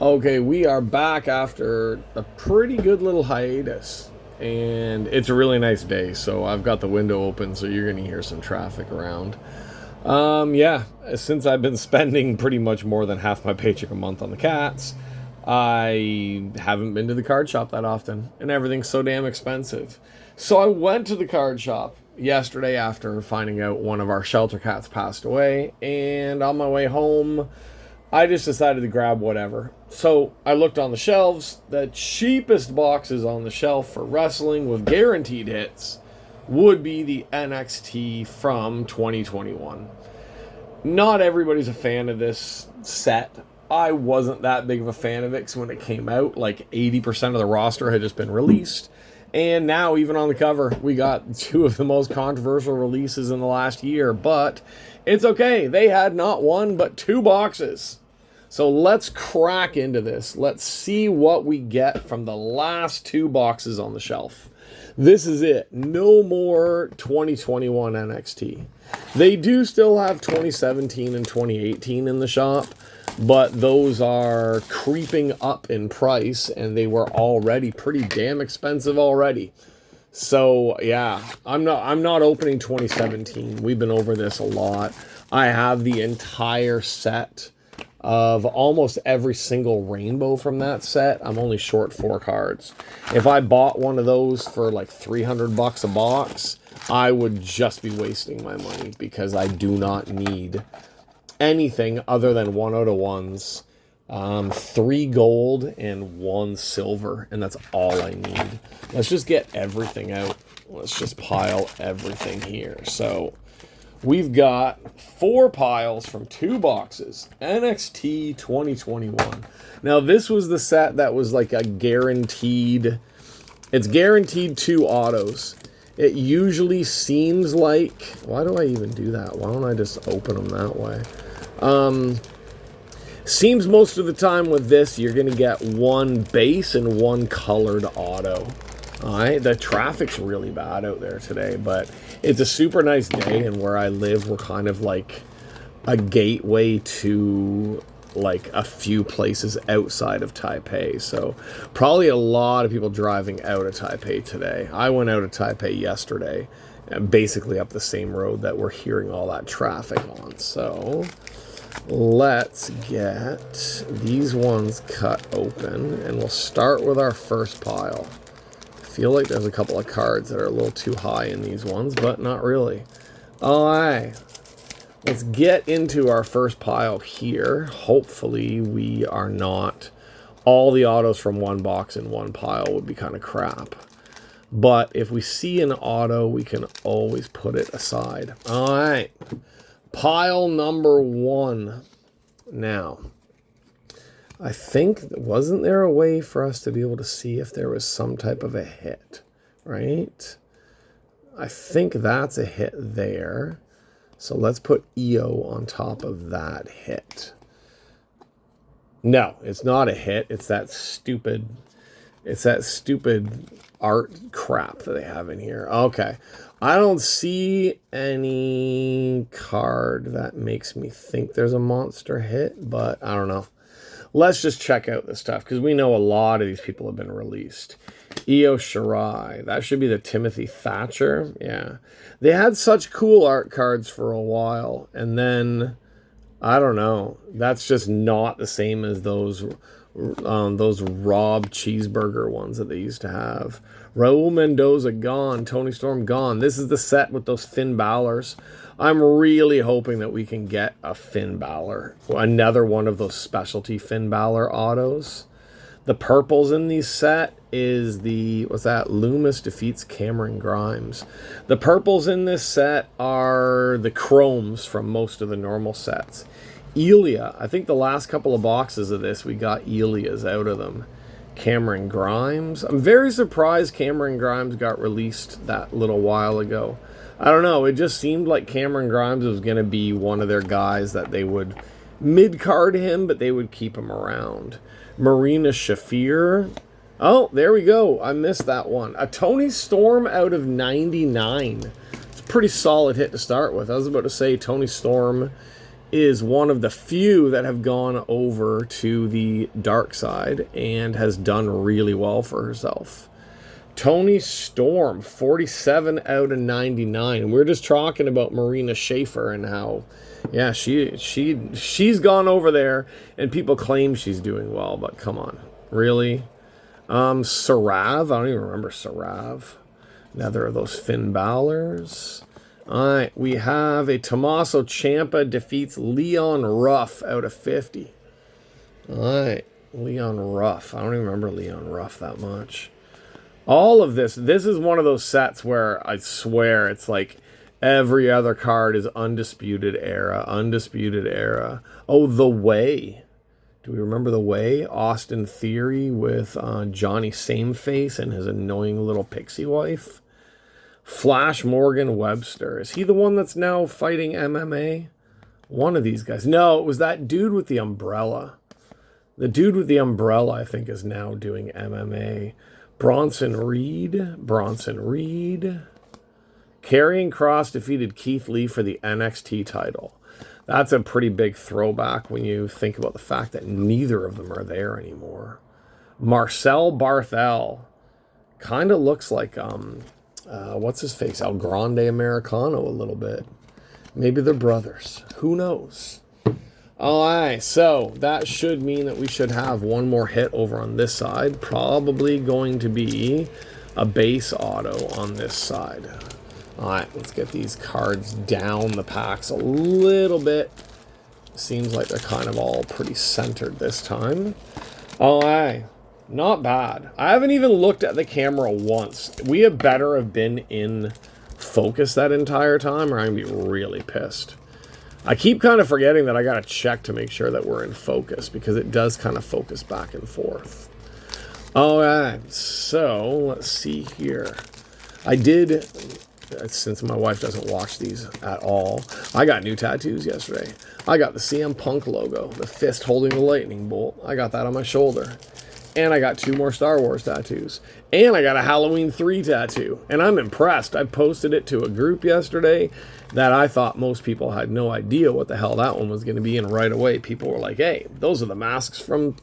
Okay, we are back after a pretty good little hiatus. And it's a really nice day, so I've got the window open, so you're going to hear some traffic around. Yeah, since I've been spending pretty much more than half my paycheck a month on the cats, I haven't been to the card shop that often, and everything's so damn expensive. So I went to the card shop yesterday after finding out one of our shelter cats passed away, and on my way home, I just decided to grab whatever. So I looked on the shelves. The cheapest boxes on the shelf for wrestling with guaranteed hits would be the NXT from 2021. Not everybody's a fan of this set. I wasn't that big of a fan of it because when it came out, like 80% of the roster had just been released. And now, even on the cover, we got two of the most controversial releases in the last year. But it's okay. They had not one, but two boxes. So let's crack into this. Let's see what we get from the last two boxes on the shelf. This is it. No more 2021 NXT. They do still have 2017 and 2018 in the shop, but those are creeping up in price, and they were already pretty damn expensive already. So yeah, I'm not opening 2017. We've been over this a lot. I have the entire set of almost every single rainbow from that set. I'm only short 4 cards. If I bought one of those for like $300 a box, I would just be wasting my money because I do not need anything other than 1 out of 1s, 3 gold and 1 silver, and that's all I need. Let's just get everything out. Let's just pile everything here. So we've got 4 piles from 2 boxes. NXT 2021. Now, this was the set that was like a guaranteed... It's guaranteed 2 autos. It usually seems like... Why do I even do that? Why don't I just open them that way? Seems most of the time with this, you're going to get 1 base and 1 colored auto. Alright, the traffic's really bad out there today, but it's a super nice day, and where I live, we're kind of like a gateway to like a few places outside of Taipei. So probably a lot of people driving out of Taipei today. I went out of Taipei yesterday, and basically up the same road that we're hearing all that traffic on. So let's get these ones cut open, and we'll start with our first pile. Feel like there's a couple of cards that are a little too high in these ones, but not really. Alright, let's get into our first pile here. Hopefully we are not... All the autos from 1 box in 1 pile would be kind of crap. But if we see an auto, we can always put it aside. Alright, pile number 1. Now, I think, wasn't there a way for us to be able to see if there was some type of a hit, right? I think that's a hit there. So let's put EO on top of that hit. No, it's not a hit. It's that stupid art crap that they have in here. Okay. I don't see any card that makes me think there's a monster hit, but I don't know. Let's just check out this stuff, because we know a lot of these people have been released. Io Shirai. That should be the Timothy Thatcher. Yeah. They had such cool art cards for a while, and then, I don't know. That's just not the same as those Rob Cheeseburger ones that they used to have. Raul Mendoza gone. Tony Storm gone. This is the set with those Finn Balor's. I'm really hoping that we can get a Finn Balor. Another one of those specialty Finn Balor autos. The purples in these set is the... What's that? Loomis defeats Cameron Grimes. The purples in this set are the chromes from most of the normal sets. Ilya. I think the last couple of boxes of this, we got Ilya's out of them. Cameron Grimes. I'm very surprised Cameron Grimes got released that little while ago. I don't know. It just seemed like Cameron Grimes was going to be one of their guys that they would mid-card him, but they would keep him around. Marina Shafir. Oh, there we go. I missed that one. A Tony Storm out of 99. It's a pretty solid hit to start with. I was about to say Tony Storm is one of the few that have gone over to the dark side and has done really well for herself. Toni Storm, 47 out of 99. We're just talking about Marina Schaefer and how, yeah, she's gone over there and people claim she's doing well, but come on, really? Sarav, I don't even remember Sarav. Another of those Finn Balor's. All right, we have a Tommaso Ciampa defeats Leon Ruff out of 50. All right, Leon Ruff. I don't even remember Leon Ruff that much. All of this is one of those sets where I swear it's like every other card is Undisputed Era. Oh, The Way. Do we remember The Way? Austin Theory with Johnny Sameface and his annoying little pixie wife. Flash Morgan Webster. Is he the one that's now fighting MMA? One of these guys. No, it was that dude with the umbrella. The dude with the umbrella, I think, is now doing MMA. Bronson Reed. Karrion Kross defeated Keith Lee for the NXT title. That's a pretty big throwback when you think about the fact that neither of them are there anymore. Marcel Barthel. Kind of looks like, what's his face? El Grande Americano a little bit. Maybe they're brothers. Who knows? All right, so that should mean that we should have one more hit over on this side. Probably going to be a base auto on this side. All right, let's get these cards down the packs a little bit. Seems like they're kind of all pretty centered this time. All right, not bad. I haven't even looked at the camera once. We had better have been in focus that entire time or I'm going to be really pissed. I keep kind of forgetting that I got to check to make sure that we're in focus because it does kind of focus back and forth. All right, so let's see here. I did, since my wife doesn't watch these at all, I got new tattoos yesterday. I got the CM Punk logo, the fist holding the lightning bolt. I got that on my shoulder. And I got 2 more Star Wars tattoos. And I got a Halloween 3 tattoo. And I'm impressed. I posted it to a group yesterday that I thought most people had no idea what the hell that one was going to be. And right away, people were like, hey, those are the masks from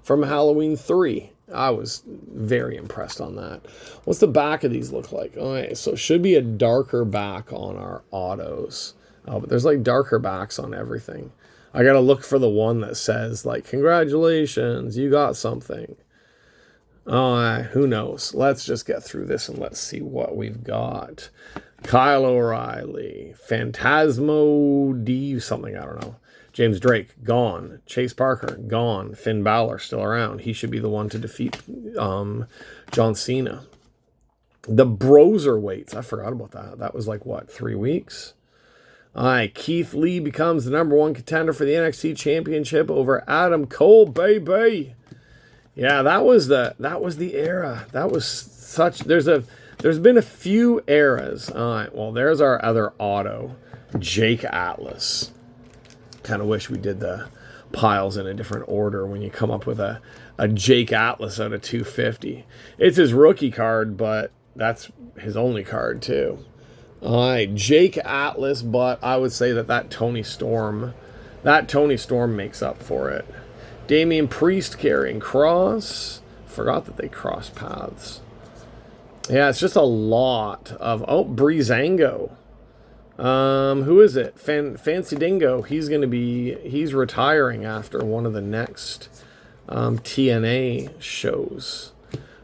Halloween 3. I was very impressed on that. What's the back of these look like? Okay, so it should be a darker back on our autos. But there's like darker backs on everything. I got to look for the one that says, like, congratulations, you got something. Who knows? Let's just get through this and let's see what we've got. Kyle O'Reilly. Phantasmo D something, I don't know. James Drake, gone. Chase Parker, gone. Finn Balor, still around. He should be the one to defeat John Cena. The Broserweights. I forgot about that. That was like, what, 3 weeks? All right, Keith Lee becomes the #1 contender for the NXT Championship over Adam Cole, baby. Yeah, that was the era. That was such. There's been a few eras. All right, well, there's our other auto, Jake Atlas. Kind of wish we did the piles in a different order when you come up with a Jake Atlas out of 250. It's his rookie card, but that's his only card too. All right, Jake Atlas, but I would say that Toni Storm makes up for it. Damian Priest, Karrion Kross. Forgot that they cross paths. Yeah, it's just a lot of... Oh, Breezango. Who is it? Fancy Dingo. He's retiring after one of the next TNA shows.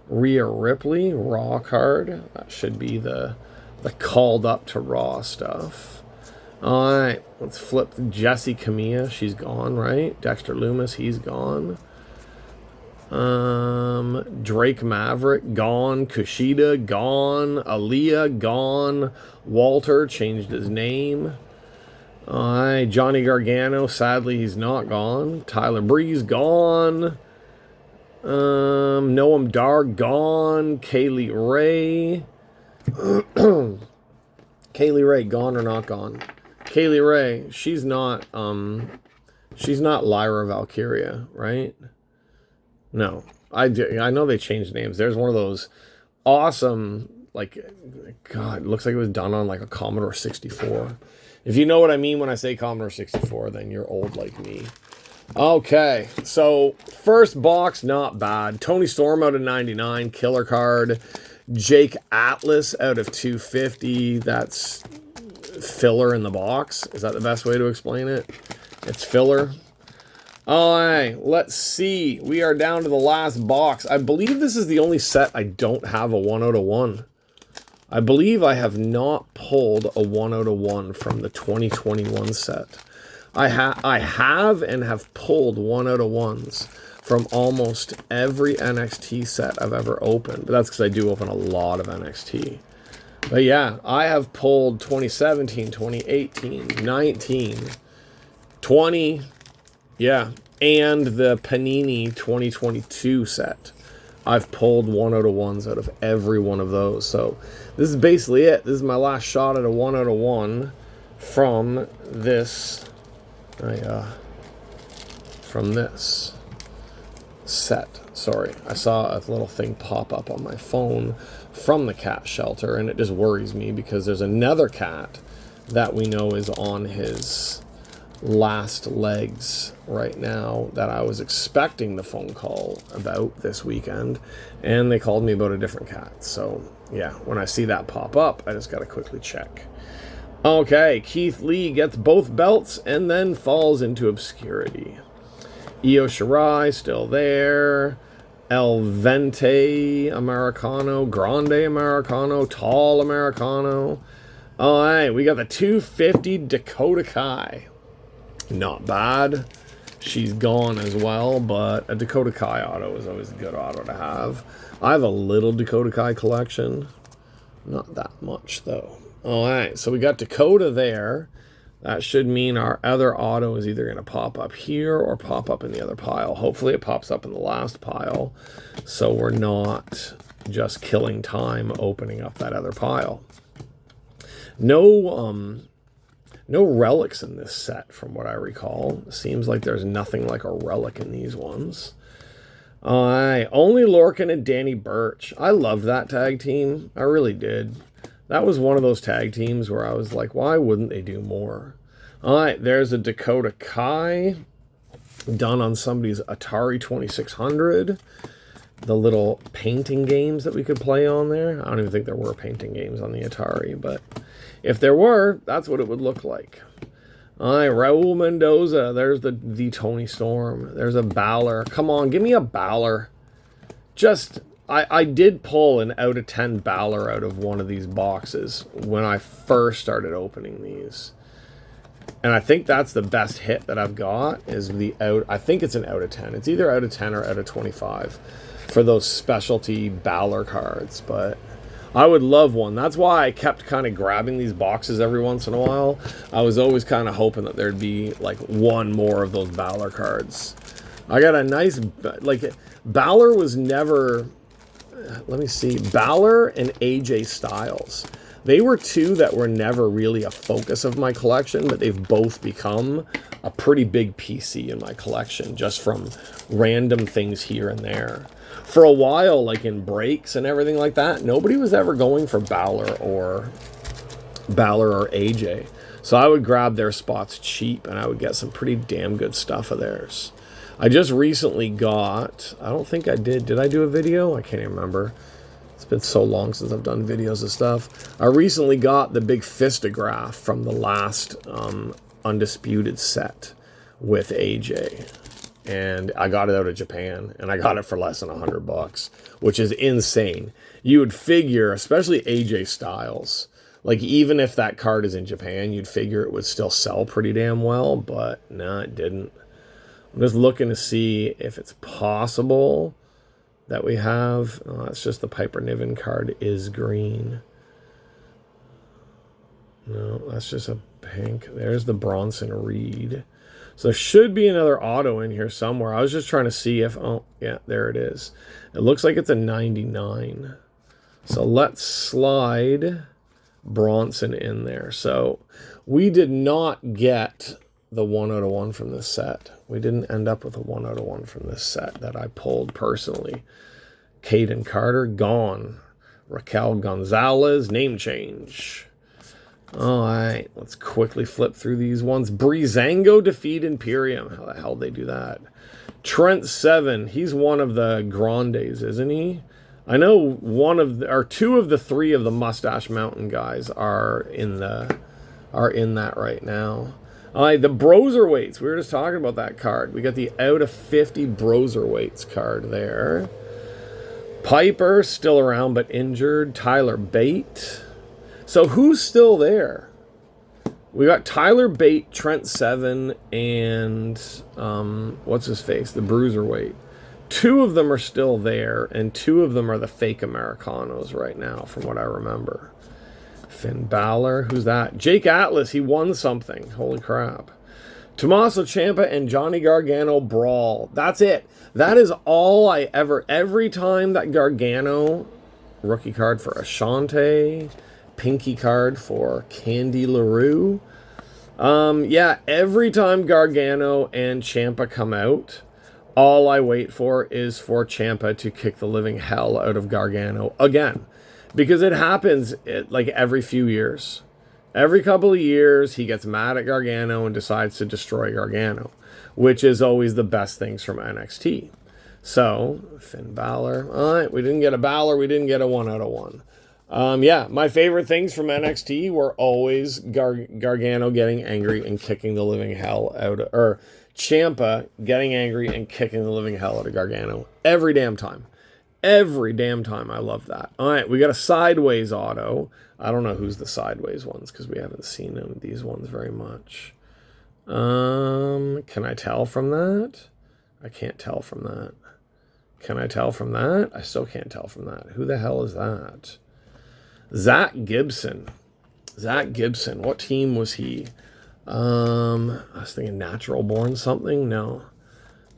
Rhea Ripley, Raw card. That should be the called up to Raw stuff. All right, let's flip Jessie Camilla. She's gone, right? Dexter Lumis, he's gone. Drake Maverick, gone. Kushida, gone. Aaliyah, gone. Walter changed his name. All right, Johnny Gargano, sadly he's not gone. Tyler Breeze, gone. Noam Dar, gone. Kaylee Ray. Kaylee Ray, gone or not gone? Kaylee Ray, she's not Lyra Valkyria, right? No, I know they changed names. There's one of those awesome, like, God, it looks like it was done on like a Commodore 64. If you know what I mean when I say Commodore 64, then you're old like me. Okay, so first box, not bad. Tony Storm out of 99, killer card. Jake Atlas out of 250. That's filler in the box. Is that the best way to explain it? It's filler. All right, let's see. We are down to the last box. I believe this is the only set I don't have a 1 out of 1. I believe I have not pulled a 1 out of 1 from the 2021 set. I have and have pulled 1 out of 1s from almost every NXT set I've ever opened. But that's because I do open a lot of NXT. But yeah, I have pulled 2017, 2018, 19, 20, yeah, and the Panini 2022 set. I've pulled 1 out of 1s out of every one of those. So this is basically it. This is my last shot at a 1 out of 1 from this set. Sorry, I saw a little thing pop up on my phone from the cat shelter, and it just worries me because there's another cat that we know is on his last legs right now that I was expecting the phone call about this weekend, and they called me about a different cat. So yeah, when I see that pop up, I just gotta quickly check. Okay, Keith Lee gets both belts and then falls into obscurity. Io Shirai still there. El Vente Americano, Grande Americano, Tall Americano. All right, we got the 250 Dakota Kai. Not bad. She's gone as well, but a Dakota Kai auto is always a good auto to have. I have a little Dakota Kai collection. Not that much, though. All right, so we got Dakota there. That should mean our other auto is either going to pop up here or pop up in the other pile. Hopefully it pops up in the last pile, so we're not just killing time opening up that other pile. No relics in this set from what I recall. Seems like there's nothing like a relic in these ones. Only Lorcan and Danny Burch. I loved that tag team. I really did. That was one of those tag teams where I was like, why wouldn't they do more? All right, there's a Dakota Kai done on somebody's Atari 2600. The little painting games that we could play on there. I don't even think there were painting games on the Atari, but if there were, that's what it would look like. All right, Raul Mendoza. There's the Tony Storm. There's a Balor. Come on, give me a Balor. I did pull an out of 10 Balor out of one of these boxes when I first started opening these. And I think that's the best hit that I've got is I think it's an out of 10. It's either out of 10 or out of 25 for those specialty Balor cards. But I would love one. That's why I kept kind of grabbing these boxes every once in a while. I was always kind of hoping that there'd be like one more of those Balor cards. I got a nice, Balor was never... Let me see. Balor and AJ Styles. They were two that were never really a focus of my collection, but they've both become a pretty big PC in my collection, just from random things here and there. For a while, like in breaks and everything like that, nobody was ever going for Balor or AJ. So I would grab their spots cheap, and I would get some pretty damn good stuff of theirs. I just recently got, I don't think I did I do a video? I can't even remember. It's been so long since I've done videos of stuff. I recently got the big Fistograph from the last Undisputed set with AJ. And I got it out of Japan, and I got it for less than $100, which is insane. You would figure, especially AJ Styles, like even if that card is in Japan, you'd figure it would still sell pretty damn well, but no, it didn't. I'm just looking to see if it's possible that we have... Oh, it's just the Piper Niven card is green. No, that's just a pink. There's the Bronson Reed. So there should be another auto in here somewhere. I was just trying to see if... Oh, yeah, there it is. It looks like it's a 99. So let's slide Bronson in there. So we did not get the 1 out of 1 from this set. We didn't end up with a 1 out of 1 from this set that I pulled personally. Caden Carter, gone. Raquel Gonzalez, name change. All right, let's quickly flip through these ones. Breezango defeat Imperium. How the hell did they do that? Trent 7. He's one of the Grandes, isn't he? I know one of the, or two of the three of the Mustache Mountain guys are in that right now. All right, the Broserweights. We were just talking about that card. We got the out of 50 Broserweights card there. Piper still around but injured. Tyler Bate. So who's still there? We got Tyler Bate, Trent 7, and what's his face? The Bruiserweight. Two of them are still there, and two of them are the fake Americanos right now, from what I remember. Finn Balor, who's that? Jake Atlas, he won something. Holy crap. Tommaso Ciampa and Johnny Gargano brawl. That's it. That is all I ever... Every time that Gargano... Rookie card for Ashante... Pinky card for Candy LaRue. Yeah, every time Gargano and Ciampa come out, all I wait for is for Ciampa to kick the living hell out of Gargano again. Because it happens like every few years. Every couple of years, he gets mad at Gargano and decides to destroy Gargano, which is always the best things from NXT. So, Finn Balor. All right, we didn't get a Balor. We didn't get a 1 out of 1. Yeah, my favorite things from NXT were always Gargano getting angry and kicking the living hell out of... Or Ciampa getting angry and kicking the living hell out of Gargano. Every damn time. Every damn time. I love that. All right, we got a Sideways auto. I don't know who's the Sideways ones because we haven't seen them, these ones very much. Can I tell from that? I can't tell from that. Can I tell from that? I still can't tell from that. Who the hell is that? Zach Gibson. Zach Gibson. What team was he? I was thinking Natural Born something. No.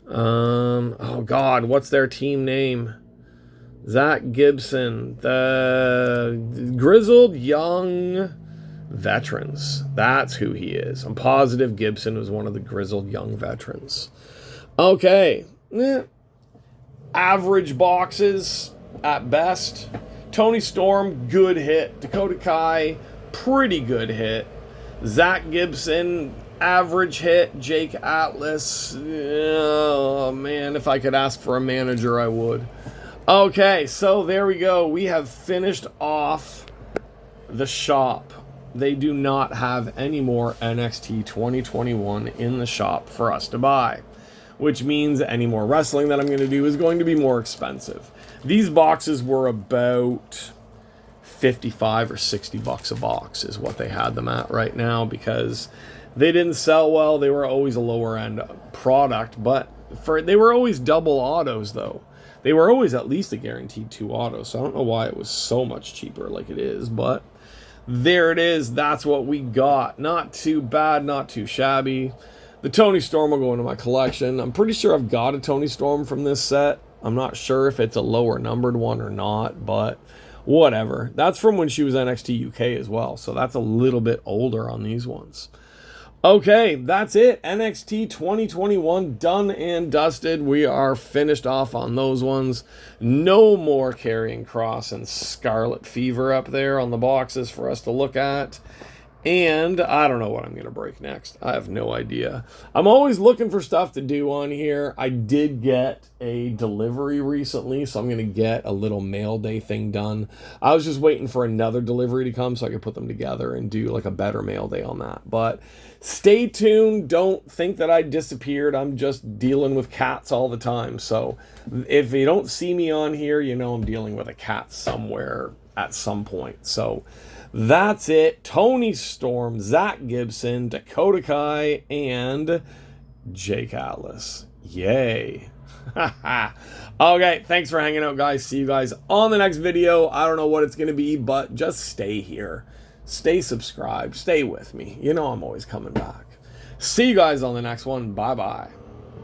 Oh, God. What's their team name? Zach Gibson. The Grizzled Young Veterans. That's who he is. I'm positive Gibson was one of the Grizzled Young Veterans. Okay. Average boxes at best. Tony Storm, good hit. Dakota Kai, pretty good hit. Zach Gibson, average hit. Jake Atlas, oh man, if I could ask for a manager, I would. Okay, so there we go. We have finished off the shop. They do not have any more NXT 2021 in the shop for us to buy, which means any more wrestling that I'm going to do is going to be more expensive. These boxes were about 55 or 60 bucks a box is what they had them at right now because they didn't sell well. They were always a lower end product, but they were always double autos though. They were always at least a guaranteed 2 autos. So I don't know why it was so much cheaper like it is, but there it is. That's what we got. Not too bad, not too shabby. The Tony Storm will go into my collection. I'm pretty sure I've got a Tony Storm from this set. I'm not sure if it's a lower numbered one or not, but whatever. That's from when she was NXT UK as well, so that's a little bit older on these ones. Okay, that's it. NXT 2021 done and dusted. We are finished off on those ones. No more Karrion Kross and Scarlet Fever up there on the boxes for us to look at. And I don't know what I'm going to break next. I have no idea. I'm always looking for stuff to do on here. I did get a delivery recently, so I'm going to get a little mail day thing done. I was just waiting for another delivery to come so I could put them together and do like a better mail day on that. But stay tuned. Don't think that I disappeared. I'm just dealing with cats all the time. So if you don't see me on here, you know I'm dealing with a cat somewhere at some point. So that's it. Tony Storm, Zach Gibson, Dakota Kai, and Jake Atlas. Yay. Okay, thanks for hanging out, guys. See you guys on the next video. I don't know what it's going to be, but just stay here. Stay subscribed. Stay with me. You know I'm always coming back. See you guys on the next one. Bye-bye.